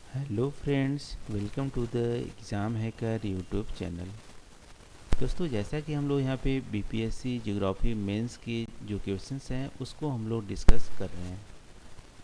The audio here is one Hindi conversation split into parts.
Hello friends, welcome to the exam hacker YouTube channel. दोस्तों, जैसा कि हम लोग यहाँ पे बीपीएससी ज्योग्राफी मेंस के जो क्वेश्चंस हैं उसको हम लोग डिस्कस कर रहे हैं।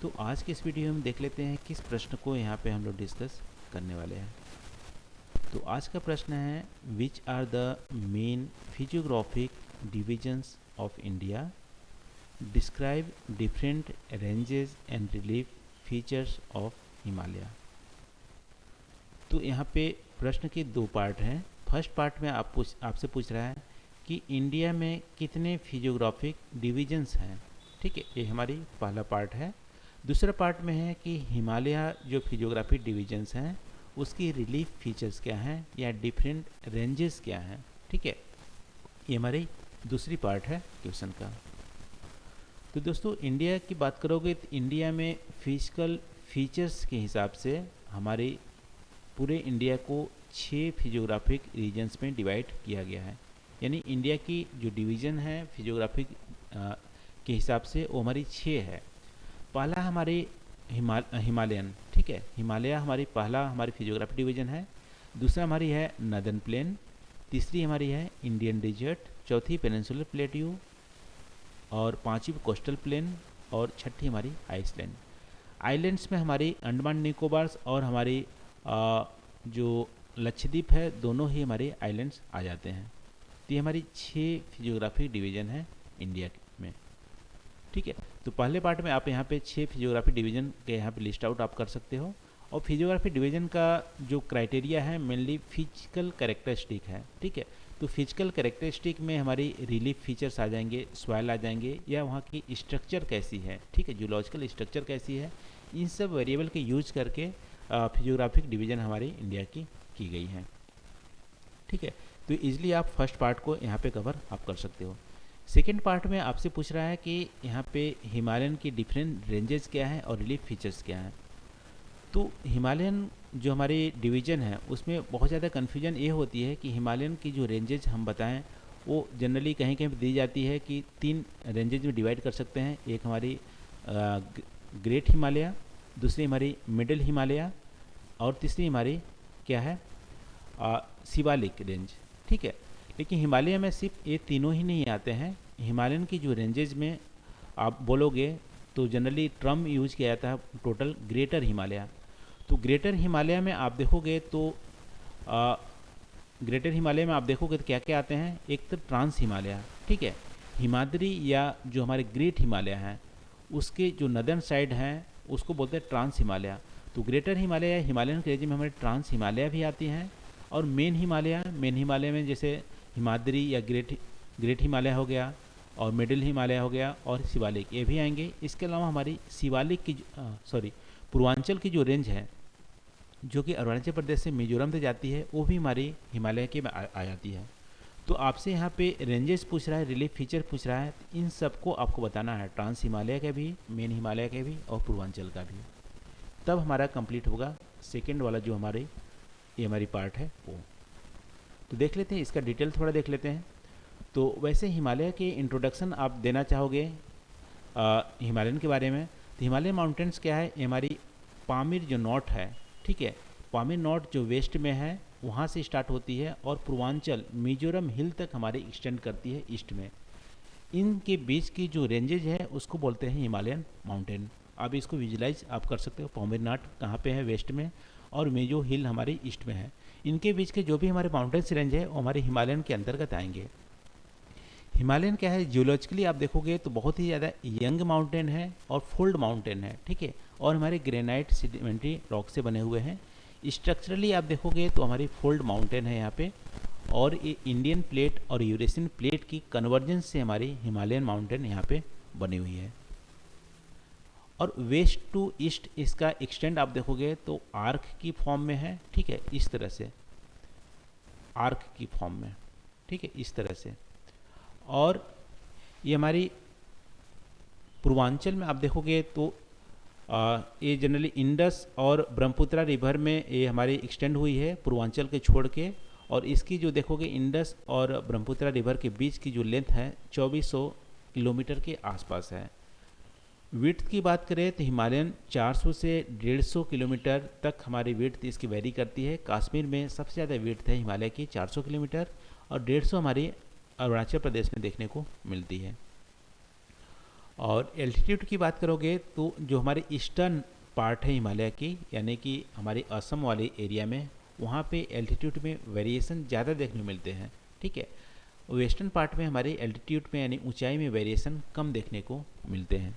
तो आज के इस वीडियो में हम देख लेते हैं किस प्रश्न को यहाँ पे हम लोग डिस्कस करने वाले हैं। तो आज का प्रश्न है, which are the main physiographic divisions of India, describe different ranges and relief features of Himalaya. तो यहाँ पे प्रश्न के दो पार्ट हैं। फर्स्ट पार्ट में आपसे पूछ रहा है कि इंडिया में कितने फिजियोग्राफिक डिवीजन्स हैं। ठीक है, ये हमारी पहला पार्ट है। दूसरा पार्ट में है कि हिमालय जो फिजियोग्राफिक डिवीजन्स हैं उसकी रिलीफ फीचर्स क्या हैं या डिफरेंट रेंजेस क्या हैं। ठीक है, ये हमारी दूसरी पार्ट है क्वेश्चन का। तो दोस्तों, इंडिया की बात करोगे तो इंडिया में फिजिकल फीचर्स के हिसाब से हमारे पूरे इंडिया को 6 फिजियोग्राफिक रीजन्स में डिवाइड किया गया है। यानी इंडिया की जो डिवीज़न है फिजियोग्राफिक के हिसाब से वो हमारी 6 है। पहला हमारी हिमालयन, ठीक है, हिमालय हमारी फिजियोग्राफिक डिवीज़न है। दूसरा हमारी है नदर्न प्लेन। तीसरी हमारी है इंडियन डिजर्ट। चौथी पेनिनसुलर प्लेट्यू। और पांचवी कोस्टल प्लेन। और छठी हमारी आइसलैंड। आइलैंड्स में हमारी अंडमान निकोबार्स और हमारी जो लक्षद्वीप है, दोनों ही हमारे आइलैंड्स आ जाते हैं। तो ये हमारी 6 फिजियोग्राफिक डिवीज़न है इंडिया में। ठीक है, तो पहले पार्ट में आप यहाँ पे 6 फिजियोग्राफिक डिवीज़न के यहाँ पे लिस्ट आउट आप कर सकते हो। और फिजियोग्राफिक डिवीज़न का जो क्राइटेरिया है मेनली फिजिकल कैरेक्टरिस्टिक है। ठीक है, तो फिजिकल कैरेक्टरिस्टिक में हमारी रिलीफ फीचर्स आ जाएंगे, सॉइल आ जाएंगे, या वहाँ की स्ट्रक्चर कैसी है, ठीक है, जूलॉजिकल स्ट्रक्चर कैसी है, इन सब वेरिएबल के यूज करके फिजियोग्राफिक डिवीज़न हमारी इंडिया की गई है। ठीक है, तो इजीली आप फर्स्ट पार्ट को यहाँ पे कवर आप कर सकते हो। सेकेंड पार्ट में आपसे पूछ रहा है कि यहाँ पे हिमालयन की डिफरेंट रेंजेस क्या है और रिलीफ फीचर्स क्या हैं। तो हिमालयन जो हमारी डिवीज़न है उसमें बहुत ज़्यादा कन्फ्यूजन ये होती है कि हिमालयन की जो रेंजेज हम बताएं वो जनरली कहीं कहीं दी जाती है कि 3 रेंजेज में डिवाइड कर सकते हैं। एक हमारी ग्रेट हिमालय, दूसरी हमारी मिडिल हिमालय, और तीसरी हमारी क्या है, शिवालिक रेंज। ठीक है, लेकिन हिमालय में सिर्फ ये तीनों ही नहीं आते हैं। हिमालयन की जो रेंजेज में आप बोलोगे तो जनरली टर्म यूज किया जाता है टोटल ग्रेटर हिमालय। तो ग्रेटर हिमालय में आप देखोगे तो ग्रेटर हिमालय में आप देखोगे तो क्या क्या आते हैं। एक तो ट्रांस हिमालय, ठीक है, हिमाद्री या जो हमारे ग्रेट हिमालय हैं उसके जो नदर्न साइड हैं उसको बोलते हैं ट्रांस हिमालय। तो ग्रेटर हिमालय या हिमालयन रेंज में हमारे ट्रांस हिमालय भी आती हैं। और मेन हिमालय में जैसे हिमाद्री या ग्रेट हिमालय हो गया, और मिडिल हिमालय हो गया, और शिवालिक, ये भी आएंगे। इसके अलावा हमारी शिवालिक की पूर्वांचल की जो रेंज है जो कि अरुणाचल प्रदेश से मिजोरम तक जाती है, वो भी हमारी हिमालय के में आ जाती है। तो आपसे यहाँ पे रेंजेस पूछ रहा है, रिलीफ फीचर पूछ रहा है, तो इन सबको आपको बताना है, ट्रांस हिमालय का भी, मेन हिमालय का भी, और पूर्वांचल का भी। तब हमारा कंप्लीट होगा सेकेंड वाला जो ये हमारी पार्ट है वो। तो देख लेते हैं इसका डिटेल थोड़ा देख लेते हैं। तो वैसे हिमालय के इंट्रोडक्शन आप देना चाहोगे हिमालयन के बारे में, तो हिमालय माउंटेन्स क्या है, ये हमारी पामीर जो नॉर्थ है, ठीक है, पामीर नॉर्थ जो वेस्ट में है वहाँ से स्टार्ट होती है और पूर्वांचल मिजोरम हिल तक हमारे एक्सटेंड करती है ईस्ट में। इनके बीच की जो रेंजेज है उसको बोलते हैं हिमालयन माउंटेन। आप इसको विजुलाइज आप कर सकते हो, पामीर नॉर्थ कहाँ पे है, वेस्ट में, और मेजो हिल हमारी ईस्ट में है। इनके बीच के जो भी हमारे माउंटेन्स रेंज है वो हमारे हिमालयन के अंतर्गत आएंगे। हिमालयन क्या है, जियोलॉजिकली आप देखोगे तो बहुत ही ज़्यादा यंग माउंटेन है और फोल्ड माउंटेन है, ठीक है, और हमारे ग्रेनाइट सेडिमेंट्री रॉक से बने हुए हैं। स्ट्रक्चरली आप देखोगे तो हमारी फोल्ड माउंटेन है यहाँ पे, और ये इंडियन प्लेट और यूरेशियन प्लेट की कन्वर्जेंस से हमारी हिमालयन माउंटेन यहाँ पे बनी हुई है। और वेस्ट टू ईस्ट इसका एक्सटेंड आप देखोगे तो आर्क की फॉर्म में है, ठीक है, इस तरह से आर्क की फॉर्म में, ठीक है, इस तरह से। और ये हमारी पूर्वांचल में आप देखोगे तो ये जनरली इंडस और ब्रह्मपुत्रा रिवर में ये हमारी एक्सटेंड हुई है पूर्वांचल के छोड़ के। और इसकी जो देखोगे इंडस और ब्रह्मपुत्रा रिवर के बीच की जो लेंथ है 2400 किलोमीटर के आसपास है। विड्थ की बात करें तो हिमालयन 400 से 150 किलोमीटर तक हमारी विड्थ इसकी वेरी करती है। कश्मीर में सबसे ज़्यादा विड्थ है हिमालय की 400 किलोमीटर, और 150 हमारी अरुणाचल प्रदेश में देखने को मिलती है। और एल्टीट्यूड की बात करोगे तो जो हमारे ईस्टर्न पार्ट है हिमालय की, यानी कि हमारे असम वाले एरिया में, वहाँ पे एल्टीट्यूड में वेरिएशन ज़्यादा देखने को मिलते हैं। ठीक है, वेस्टर्न पार्ट में हमारे एल्टीट्यूड में यानी ऊंचाई में वेरिएशन कम देखने को मिलते हैं।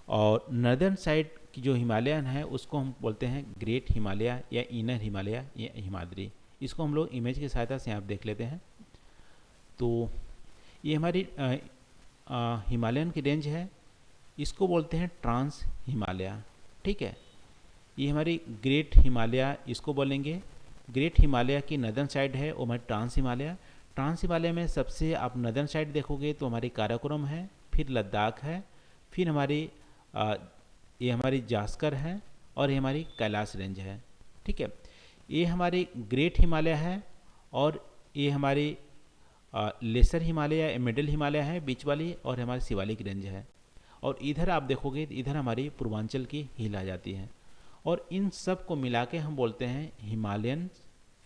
और नर्दर्न साइड की जो हिमालयन है उसको हम बोलते हैं ग्रेट हिमालय या इनर हिमालय या हिमाद्री। इसको हम लोग इमेज की सहायता से आप देख लेते हैं। तो ये हमारी हिमालयन की रेंज है, इसको बोलते हैं ट्रांस हिमालय। ठीक है, ये हमारी ग्रेट हिमालय इसको बोलेंगे। ग्रेट हिमालय की नदर्न साइड है वो हमारी ट्रांस हिमालय। ट्रांस हिमालय में सबसे आप नदर्न साइड देखोगे तो हमारी काराकोरम है, फिर लद्दाख है, फिर हमारी ये हमारी जास्कर है, और ये हमारी कैलाश रेंज है। ठीक है, ये हमारी ग्रेट हिमालय है, और ये हमारी लेसर हिमालय या मिडिल हिमालय है बीच वाली, और हमारी शिवालिक रेंज है। और इधर आप देखोगे तो इधर हमारी पूर्वांचल की हिल आ जाती है। और इन सब को मिला के हम बोलते हैं हिमालयन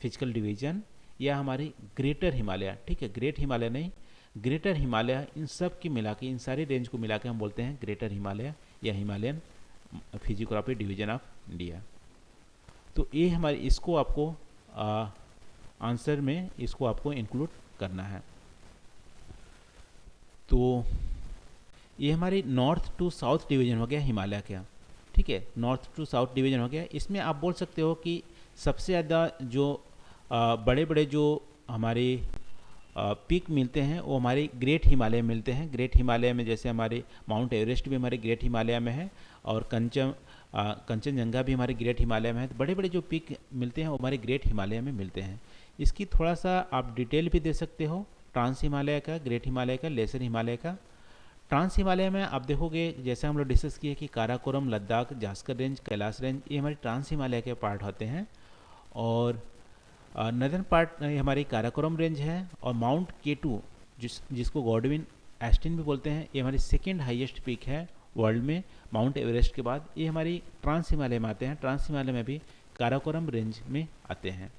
फिजिकल डिवीजन या हमारी ग्रेटर हिमालय। ठीक है, ग्रेट हिमालय नहीं, ग्रेटर हिमालय। इन सब की मिला के, इन सारी रेंज को मिला के हम बोलते हैं ग्रेटर हिमालय या Himalayan physiography division of India. तो ये हमारी, इसको आपको आंसर में इसको आपको इंक्लूड करना है। तो ये हमारी नॉर्थ टू साउथ डिवीजन हो गया हिमालय का। ठीक है, नॉर्थ टू साउथ डिवीजन हो गया। इसमें आप बोल सकते हो कि सबसे ज़्यादा जो बड़े बड़े जो हमारे पीक मिलते हैं वो हमारे ग्रेट हिमालय मिलते हैं। ग्रेट हिमालय में जैसे हमारे माउंट एवरेस्ट भी हमारे ग्रेट हिमालय में है, और कंचनजंगा भी हमारे ग्रेट हिमालय में है। तो बड़े बड़े जो पीक मिलते हैं वो हमारे ग्रेट हिमालय में मिलते हैं। इसकी थोड़ा सा आप डिटेल भी दे सकते हो, ट्रांस हिमालय का, ग्रेट हिमालय का, लेसर हिमालय का। ट्रांस हिमालय में आप देखोगे जैसे हम लोग डिस्कस किए कि काराकोरम, लद्दाख, जास्कर रेंज, कैलाश रेंज, ये हमारे ट्रांस हिमालय के पार्ट होते हैं। और नदर्न पार्ट हमारी काराकोरम रेंज है, और माउंट केटू जिसको गॉडविन एस्टिन भी बोलते हैं, ये हमारी सेकेंड हाईएस्ट पीक है वर्ल्ड में माउंट एवरेस्ट के बाद। ये हमारी ट्रांस हिमालय में आते हैं। ट्रांस हिमालय में भी काराकोरम रेंज में आते हैं।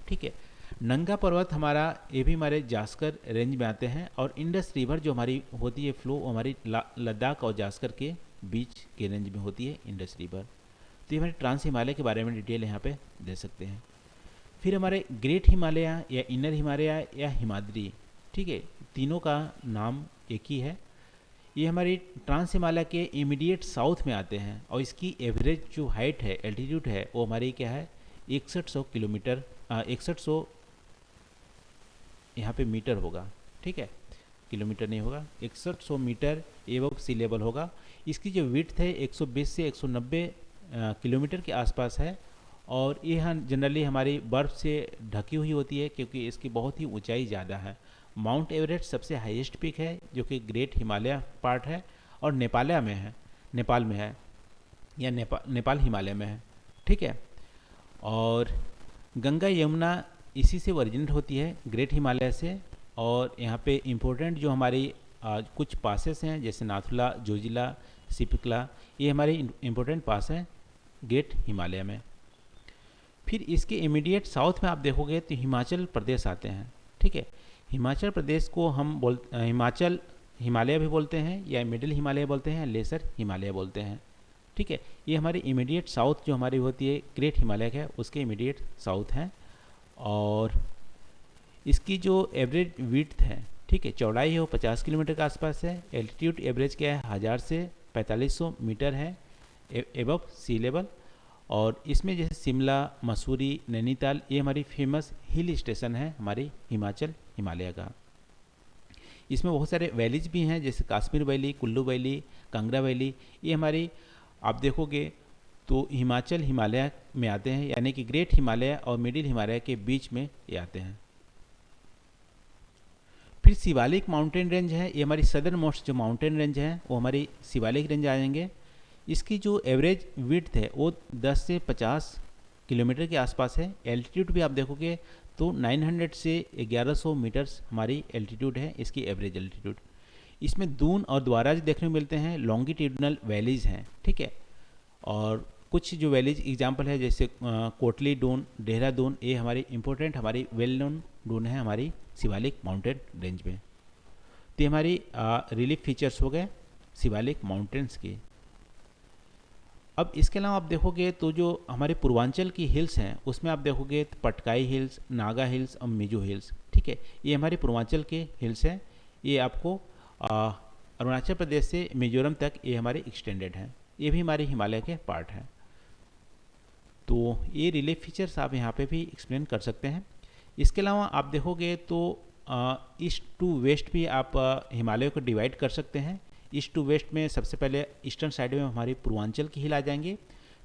ठीक है, नंगा पर्वत हमारा, ये भी हमारे जास्कर रेंज में आते हैं। और इंडस रिवर जो हमारी होती है फ्लो, वो हमारी लद्दाख और जास्कर के बीच के रेंज में होती है इंडस रिवर। तो ये हमारे ट्रांस हिमालय के बारे में डिटेल यहाँ पे दे सकते हैं। फिर हमारे ग्रेट हिमालय या इनर हिमालय या हिमाद्री, ठीक है, तीनों का नाम एक ही है। ये हमारी ट्रांस हिमालय के इमीडिएट साउथ में आते हैं, और इसकी एवरेज जो हाइट है, एल्टीट्यूड है, वो हमारी क्या है 6100 किलोमीटर, 6100 यहाँ पे मीटर होगा। ठीक है, किलोमीटर नहीं होगा, 6100 मीटर एबव सी लेवल होगा। इसकी जो विड्थ है 120 से 190 किलोमीटर के आसपास है, और ये जनरली हमारी बर्फ़ से ढकी हुई होती है क्योंकि इसकी बहुत ही ऊंचाई ज़्यादा है। माउंट एवरेस्ट सबसे हाईएस्ट पीक है जो कि ग्रेट हिमालय पार्ट है, और नेपाल में है, या नेपाल हिमालय में है। ठीक है, और गंगा यमुना इसी से ओरिजिनेट होती है, ग्रेट हिमालय से। और यहाँ पे इम्पोर्टेंट जो हमारी कुछ पासेस हैं जैसे नाथुला, जोजिला, सिपिकला, ये हमारे इम्पोर्टेंट पास हैं ग्रेट हिमालय में। फिर इसके इमीडिएट साउथ में आप देखोगे तो हिमाचल प्रदेश आते हैं। ठीक है, हिमाचल प्रदेश को हम हिमाचल हिमालय भी बोलते हैं, या मिडिल हिमालय बोलते हैं, लेसर हिमालय बोलते हैं। ठीक है, ये हमारी इमीडिएट साउथ जो हमारी होती है ग्रेट हिमालय है, उसके इमीडिएट साउथ है। और इसकी जो एवरेज विड्थ है, ठीक है, चौड़ाई है वो 50 किलोमीटर के आसपास है। एल्टीट्यूड एवरेज क्या है 1000 से 4500 मीटर है एबव सी लेवल। और इसमें जैसे शिमला, मसूरी, नैनीताल, ये हमारी फेमस हिल स्टेशन है हमारी हिमाचल हिमालय का। इसमें बहुत सारे वैलीज भी हैं जैसे Kashmir valley, Kullu valley, Kangra valley, ये हमारी आप देखोगे तो हिमाचल हिमालय में आते हैं, यानी कि ग्रेट हिमालय और मिडिल हिमालय के बीच में ये आते हैं। फिर शिवालिक माउंटेन रेंज है, ये हमारी सदर्न मोस्ट जो माउंटेन रेंज है वो हमारी शिवालिक रेंज आ जाएंगे। इसकी जो एवरेज विड्थ है वो 10 से 50 किलोमीटर के आसपास है। एल्टीट्यूड भी आप देखोगे तो 900 से 1100 मीटर्स हमारी एल्टीट्यूड है, इसकी एवरेज एल्टीट्यूड। इसमें दून और द्वारा जो देखने को मिलते हैं लॉन्गिट्यूडनल वैलीज हैं, ठीक है। और कुछ जो वैलीज एग्जांपल है जैसे कोटली डून, देहरादून, ये हमारी इंपॉर्टेंट हमारी वेल नोन डून है हमारी शिवालिक माउंटेन रेंज में। तो ये हमारी रिलीफ फीचर्स हो गए शिवालिक माउंटेन्स के। अब इसके अलावा आप देखोगे तो जो हमारे पूर्वांचल की हिल्स हैं उसमें आप देखोगे तो पटकाई हिल्स, नागा हिल्स और मिजो हिल्स, ठीक है। ये हमारे पूर्वांचल के हिल्स हैं। ये आपको अरुणाचल प्रदेश से मिजोरम तक ये हमारे एक्सटेंडेड हैं। ये भी हमारे हिमालय के पार्ट हैं। तो ये रिलीफ फीचर्स आप यहाँ पे भी एक्सप्लेन कर सकते हैं। इसके अलावा आप देखोगे तो ईस्ट टू वेस्ट भी आप हिमालय को डिवाइड कर सकते हैं। ईस्ट टू वेस्ट में सबसे पहले ईस्टर्न साइड में हमारी पूर्वांचल की हिल आ जाएंगे,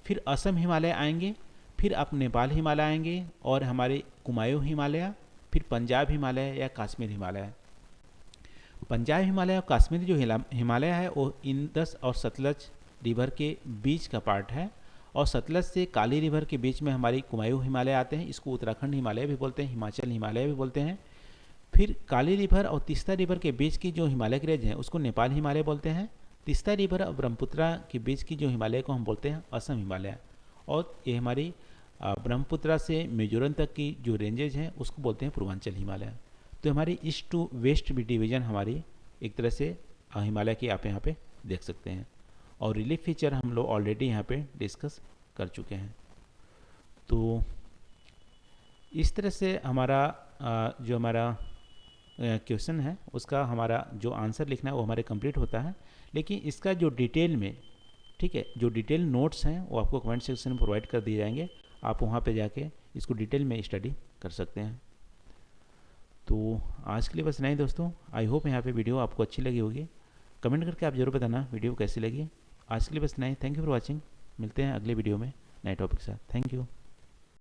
फिर असम हिमालय आएंगे, फिर आप नेपाल हिमालय आएंगे और हमारे कुमायूं हिमालय, फिर पंजाब हिमालय या कश्मीर हिमालय। पंजाब हिमालय और कश्मीर जो हिमालय है वो इंदस और सतलज रिवर के बीच का पार्ट है, और सतलज से काली रिवर के बीच में हमारी कुमायूं हिमालय आते हैं। इसको उत्तराखंड हिमालय भी बोलते हैं, हिमाचल हिमालय भी बोलते हैं। फिर काली रिवर और तीस्ता रिवर के बीच की जो हिमालय की रेंज है उसको नेपाल हिमालय बोलते हैं। तीस्ता रिवर और ब्रह्मपुत्रा के बीच की जो हिमालय को हम बोलते हैं असम हिमालय। और ये हमारी ब्रह्मपुत्रा से मिजोरम तक की जो रेंजेज हैं उसको बोलते हैं पूर्वांचल हिमालय। तो हमारी ईस्ट टू वेस्ट भी डिवीजन हमारी एक तरह से हिमालय की आप यहाँ पे देख सकते हैं। और रिलीफ फीचर हम लोग ऑलरेडी यहाँ पे डिस्कस कर चुके हैं। तो इस तरह से हमारा जो हमारा क्वेश्चन है उसका हमारा जो आंसर लिखना है वो हमारे कंप्लीट होता है। लेकिन इसका जो डिटेल में, ठीक है, जो डिटेल नोट्स हैं वो आपको कमेंट सेक्शन में प्रोवाइड कर दिए जाएंगे। आप वहाँ पे जाके इसको डिटेल में स्टडी कर सकते हैं। तो आज के लिए बस नहीं दोस्तों, आई होप यहाँ पे वीडियो आपको अच्छी लगी होगी। कमेंट करके आप जरूर बताना वीडियो कैसी लगी। आज के लिए बस नहीं, थैंक यू फॉर वॉचिंग। मिलते हैं अगले वीडियो में नए टॉपिक के साथ। Thank you.